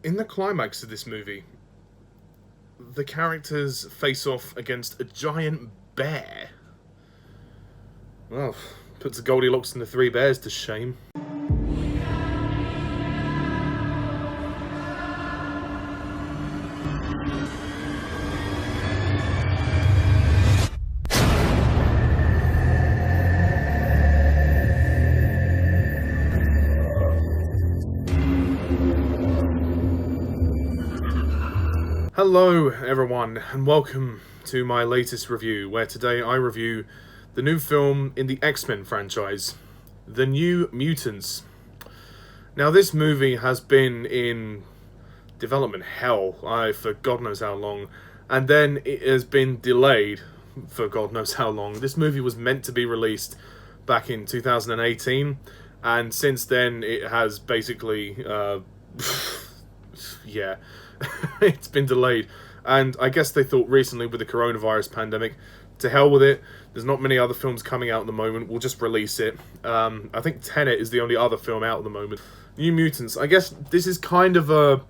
In the climax of this movie, the characters face off against a giant bear. Well, puts the Goldilocks and the Three Bears to shame. Hello everyone, and welcome to my latest review, where today I review the new film in the X-Men franchise, The New Mutants. Now this movie has been in development hell for God knows how long, and then it has been delayed for God knows how long. This movie was meant to be released back in 2018, and since then it has basically, yeah, it's been delayed. And I guess they thought recently with the coronavirus pandemic, to hell with it, there's not many other films coming out at the moment, we'll just release it. I think Tenet is the only other film out at the moment. New Mutants, I guess this is kind of a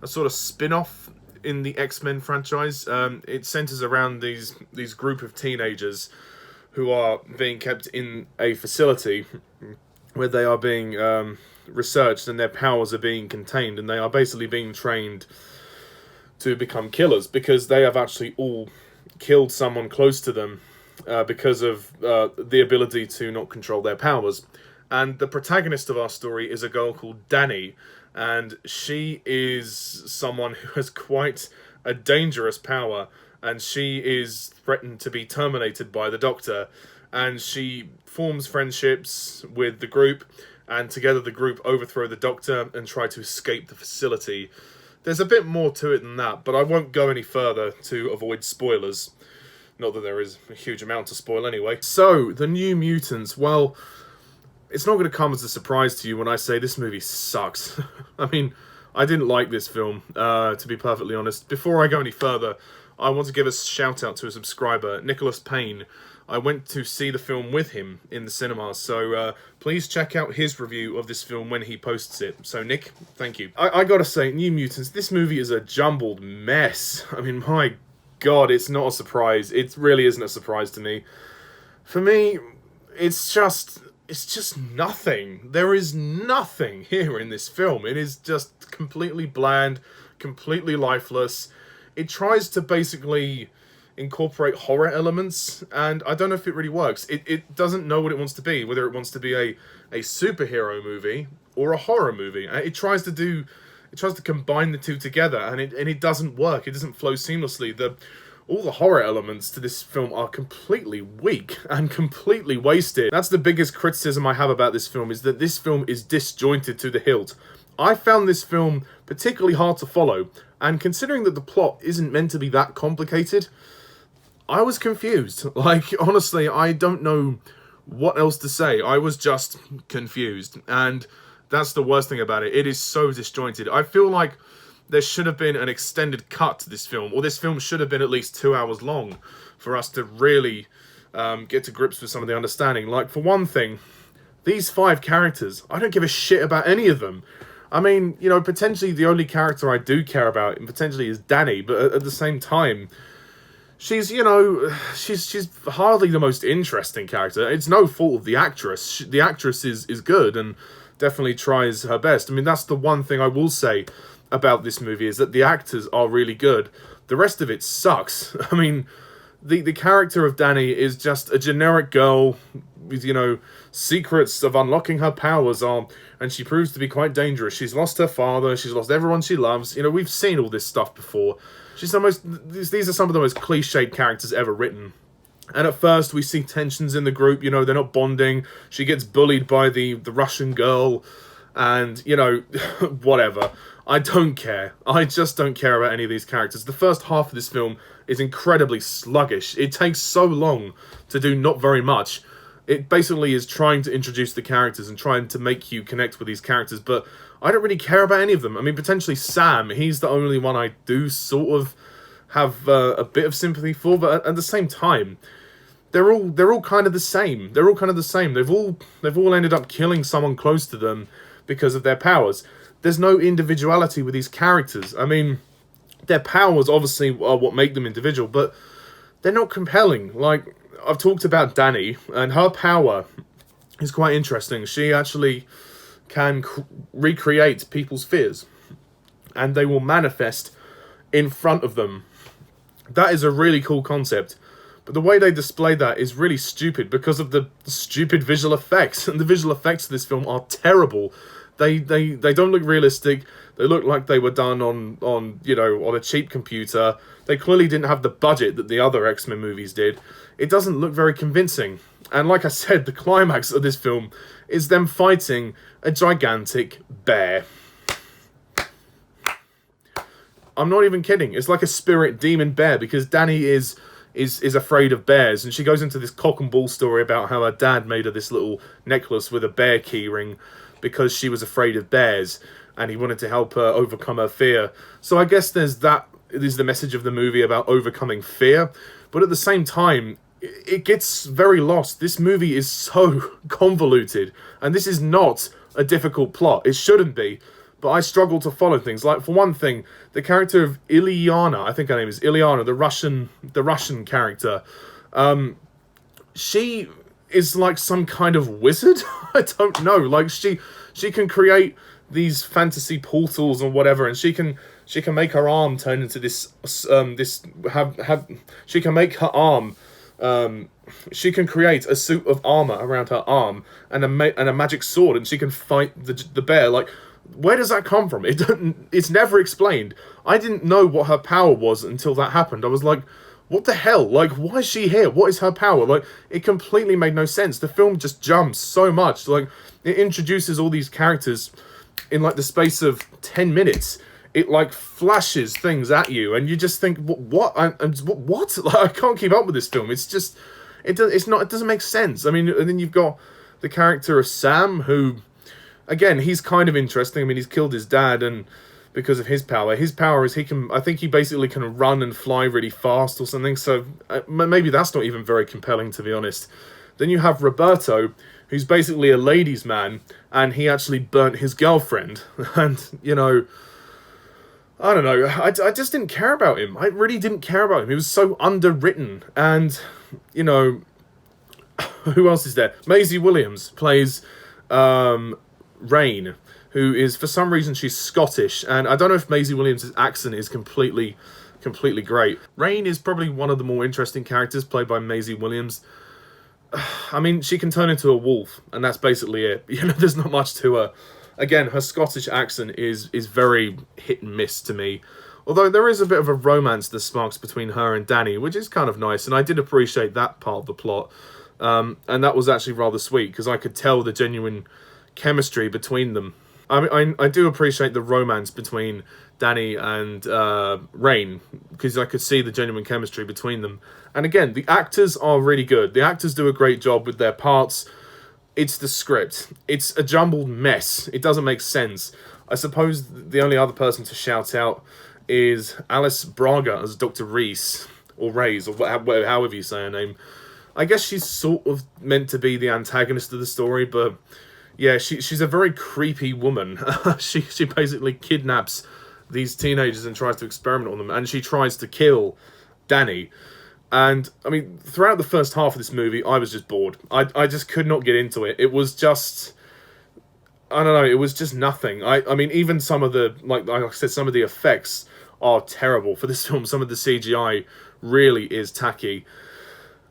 sort of spin-off in the X-Men franchise. It centers around these group of teenagers who are being kept in a facility where they are being researched and their powers are being contained, and they are basically being trained to become killers because they have actually all killed someone close to them because of the ability to not control their powers. And the protagonist of our story is a girl called Dani, and she is someone who has quite a dangerous power, and she is threatened to be terminated by the Doctor, and she forms friendships with the group, and together the group overthrow the Doctor and try to escape the facility. There's a bit more to it than that, but I won't go any further to avoid spoilers. Not that there is a huge amount to spoil anyway. So, The New Mutants, well, it's not going to come as a surprise to you when I say this movie sucks. I mean, I didn't like this film, to be perfectly honest. Before I go any further, I want to give a shout out to a subscriber, Nicholas Payne. I went to see the film with him in the cinema, so please check out his review of this film when he posts it. So Nick, thank you. I gotta say, New Mutants, this movie is a jumbled mess. I mean, my God, it's not a surprise. It really isn't a surprise to me. For me, it's just nothing. There is nothing here in this film. It is just completely bland, completely lifeless. It tries to basically incorporate horror elements, and I don't know if it really works. It doesn't know what it wants to be, whether it wants to be a superhero movie or a horror movie. It tries to combine the two together, and it doesn't work. It doesn't flow seamlessly. All the horror elements to this film are completely weak and completely wasted. That's the biggest criticism I have about this film, is that this film is disjointed to the hilt. I found this film particularly hard to follow, and considering that the plot isn't meant to be that complicated, I was confused. Like, honestly, I don't know what else to say. I was just confused, and that's the worst thing about it. It is so disjointed. I feel like there should have been an extended cut to this film, or this film should have been at least 2 hours long for us to really get to grips with some of the understanding. Like, for one thing, these 5 characters, I don't give a shit about any of them. I mean, you know, potentially the only character I do care about potentially is Dani, but at the same time, she's, you know, she's hardly the most interesting character. It's no fault of the actress. The actress is good and definitely tries her best. I mean, that's the one thing I will say about this movie, is that the actors are really good. The rest of it sucks. I mean, the character of Dani is just a generic girl with, you know, secrets of unlocking her powers are, and she proves to be quite dangerous. She's lost her father, she's lost everyone she loves. You know, we've seen all this stuff before. These are some of the most cliched characters ever written. And at first we see tensions in the group, you know, they're not bonding. She gets bullied by the Russian girl, and, you know, whatever. I don't care. I just don't care about any of these characters. The first half of this film is incredibly sluggish. It takes so long to do not very much. It basically is trying to introduce the characters and trying to make you connect with these characters, but I don't really care about any of them. I mean, potentially Sam, he's the only one I do sort of have a bit of sympathy for, but at the same time, they're all kind of the same. They're all kind of the same. They've all ended up killing someone close to them because of their powers. There's no individuality with these characters. I mean, their powers obviously are what make them individual, but they're not compelling. Like, I've talked about Dani, and her power is quite interesting. She actually can recreate people's fears, and they will manifest in front of them. That is a really cool concept, but the way they display that is really stupid because of the stupid visual effects, and the visual effects of this film are terrible. They don't look realistic. They look like they were done on a cheap computer. They clearly didn't have the budget that the other X-Men movies did. It doesn't look very convincing. And like I said, the climax of this film is them fighting a gigantic bear. I'm not even kidding. It's like a spirit demon bear, because Dani is afraid of bears, and she goes into this cock and bull story about how her dad made her this little necklace with a bear key ring because she was afraid of bears, and he wanted to help her overcome her fear. So I guess there's that is the message of the movie about overcoming fear, but at the same time, it gets very lost. This movie is so convoluted, and this is not a difficult plot. It shouldn't be, but I struggle to follow things. Like, for one thing, the character of Ilyana, I think her name is Ilyana, the Russian character, she is like some kind of wizard. I don't know. Like, she can create these fantasy portals or whatever, and she can make her arm turn into this she can make her arm. She can create a suit of armor around her arm and a magic sword, and she can fight the bear. Like, where does that come from? It's never explained. I didn't know what her power was until that happened. I was like, what the hell? Like, why is she here? What is her power? Like, it completely made no sense. The film just jumps so much. Like, it introduces all these characters in like the space of 10 minutes. It like flashes things at you, and you just think, what? What? Like, I can't keep up with this film. It's just, it doesn't make sense. I mean, and then you've got the character of Sam, who, again, he's kind of interesting. I mean, he's killed his dad, and because of his power is I think he basically can run and fly really fast or something. So maybe that's not even very compelling, to be honest. Then you have Roberto, who's basically a ladies' man, and he actually burnt his girlfriend, and I don't know. I just didn't care about him. I really didn't care about him. He was so underwritten. And, who else is there? Maisie Williams plays Rain, who is, for some reason, she's Scottish. And I don't know if Maisie Williams' accent is completely great. Rain is probably one of the more interesting characters played by Maisie Williams. I mean, she can turn into a wolf, and that's basically it. There's not much to her. Again, her Scottish accent is very hit and miss to me. Although there is a bit of a romance that sparks between her and Dani, which is kind of nice, and I did appreciate that part of the plot. And that was actually rather sweet, because I could tell the genuine chemistry between them. I do appreciate the romance between Dani and Rain, because I could see the genuine chemistry between them. And again, the actors are really good. The actors do a great job with their parts. It's the script. It's a jumbled mess. It doesn't make sense. I suppose the only other person to shout out is Alice Braga as Dr. Reese, or Reyes, or however you say her name. I guess she's sort of meant to be the antagonist of the story, but yeah, she's a very creepy woman. She basically kidnaps these teenagers and tries to experiment on them, and she tries to kill Dani. And, I mean, throughout the first half of this movie, I was just bored. I just could not get into it. It was just, I don't know, it was just nothing. I mean, even some of the, like I said, some of the effects are terrible for this film. Some of the CGI really is tacky.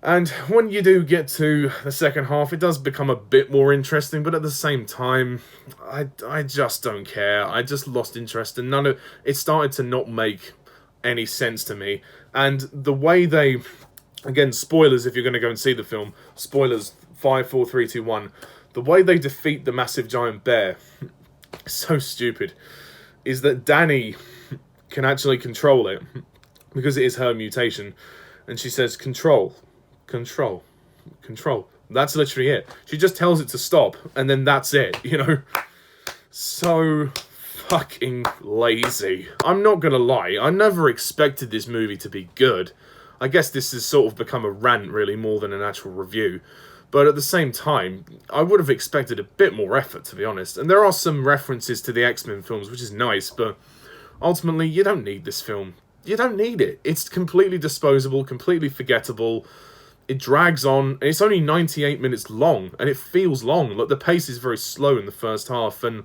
And when you do get to the second half, it does become a bit more interesting, but at the same time, I just don't care. I just lost interest, and it started to not make any sense to me. And the way they, again, spoilers if you're going to go and see the film, spoilers, 5, 4, 3, 2, 1, the way they defeat the massive giant bear, so stupid, is that Dani can actually control it, because it is her mutation, and she says, control, control, control. That's literally it. She just tells it to stop, and then that's it, So fucking lazy. I'm not gonna lie, I never expected this movie to be good. I guess this has sort of become a rant, really, more than an actual review. But at the same time, I would have expected a bit more effort, to be honest. And there are some references to the X-Men films, which is nice, but ultimately, you don't need this film. You don't need it. It's completely disposable, completely forgettable. It drags on. It's only 98 minutes long, and it feels long. Like, the pace is very slow in the first half, and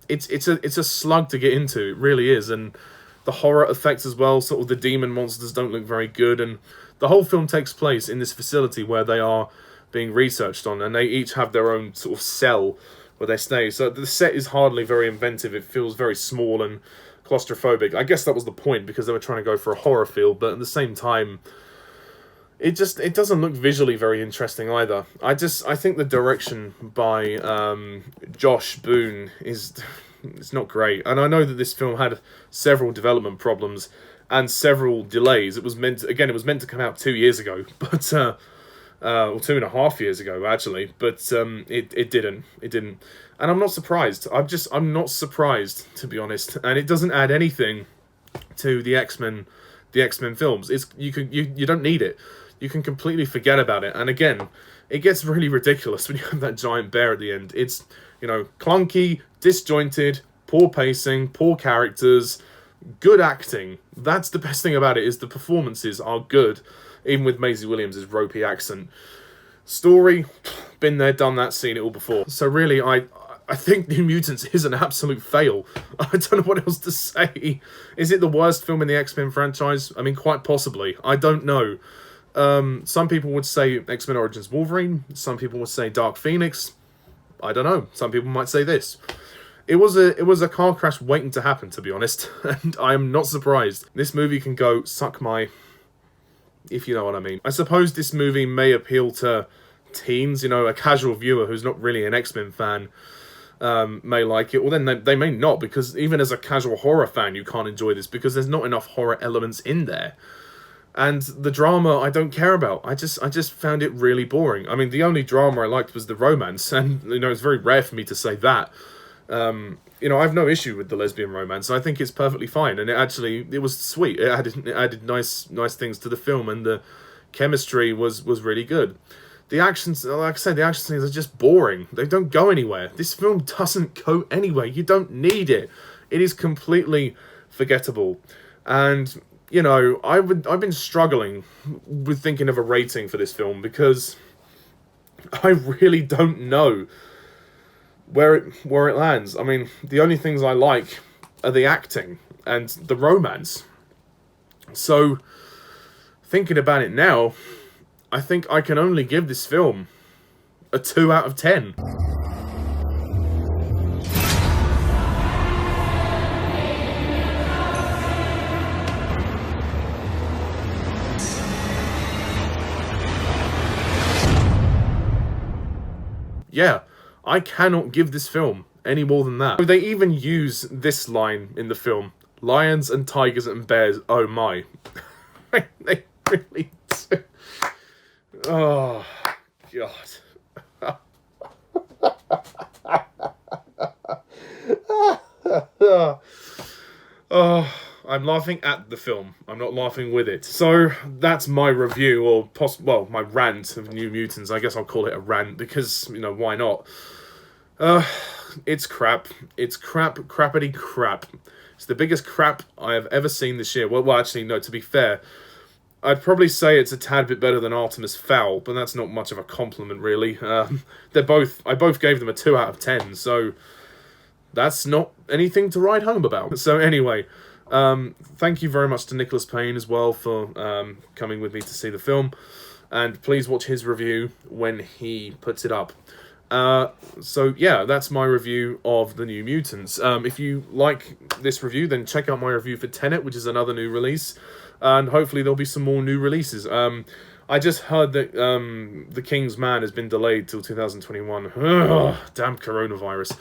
it's a slug to get into. It really is. And the horror effects as well, sort of the demon monsters don't look very good, and the whole film takes place in this facility where they are being researched on, and they each have their own sort of cell where they stay. So the set is hardly very inventive. It feels very small and claustrophobic. I guess that was the point, because they were trying to go for a horror feel, but at the same time, it doesn't look visually very interesting either. I think the direction by Josh Boone it's not great, and I know that this film had several development problems and several delays. It was meant to come out 2 years ago, but or 2.5 years ago actually, but it didn't, and I'm not surprised. I'm not surprised, to be honest, and it doesn't add anything to the X-Men films. You don't need it. You can completely forget about it. And again, it gets really ridiculous when you have that giant bear at the end. It's, clunky, disjointed, poor pacing, poor characters, good acting. That's the best thing about it, is the performances are good, even with Maisie Williams' ropey accent. Story, been there, done that, seen it all before. So really, I think New Mutants is an absolute fail. I don't know what else to say. Is it the worst film in the X-Men franchise? I mean, quite possibly. I don't know. Some people would say X-Men Origins Wolverine. Some people would say Dark Phoenix. I don't know. Some people might say this. It was a car crash waiting to happen, to be honest, and I am not surprised. This movie can go suck my... if you know what I mean. I suppose this movie may appeal to teens, a casual viewer who's not really an X-Men fan may like it. Well, then they may not, because even as a casual horror fan, you can't enjoy this because there's not enough horror elements in there. And the drama I don't care about. I just found it really boring. I mean, the only drama I liked was the romance, and it's very rare for me to say that. I have no issue with the lesbian romance. I think it's perfectly fine, and it was sweet. It added nice things to the film, and the chemistry was really good. The actions, like I said, the action scenes are just boring. They don't go anywhere. This film doesn't go anywhere. You don't need it. It is completely forgettable, and I've been struggling with thinking of a rating for this film, because I really don't know where it lands. I mean, the only things I like are the acting and the romance. So, thinking about it now, I think I can only give this film a 2 out of 10. Yeah, I cannot give this film any more than that. They even use this line in the film. Lions and tigers and bears, oh my. They really do. Oh, God. Oh, I'm laughing at the film. I'm not laughing with it. So, that's my review, or my rant of New Mutants. I guess I'll call it a rant, because, why not? It's crap. It's crappity crap. It's the biggest crap I have ever seen this year. Well, actually, no, to be fair, I'd probably say it's a tad bit better than Artemis Fowl, but that's not much of a compliment, really. I both gave them a 2 out of 10, so that's not anything to write home about. So anyway, thank you very much to Nicholas Payne as well for coming with me to see the film, and please watch his review when he puts it up. So yeah, that's my review of the New Mutants. If you like this review, then check out my review for Tenet, which is another new release, and hopefully there'll be some more new releases. I just heard that The King's Man has been delayed till 2021. Ugh, damn coronavirus.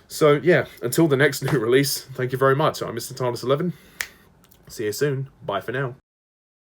So yeah, until the next new release, thank you very much. I'm Mr. TARDIS11. See you soon. Bye for now.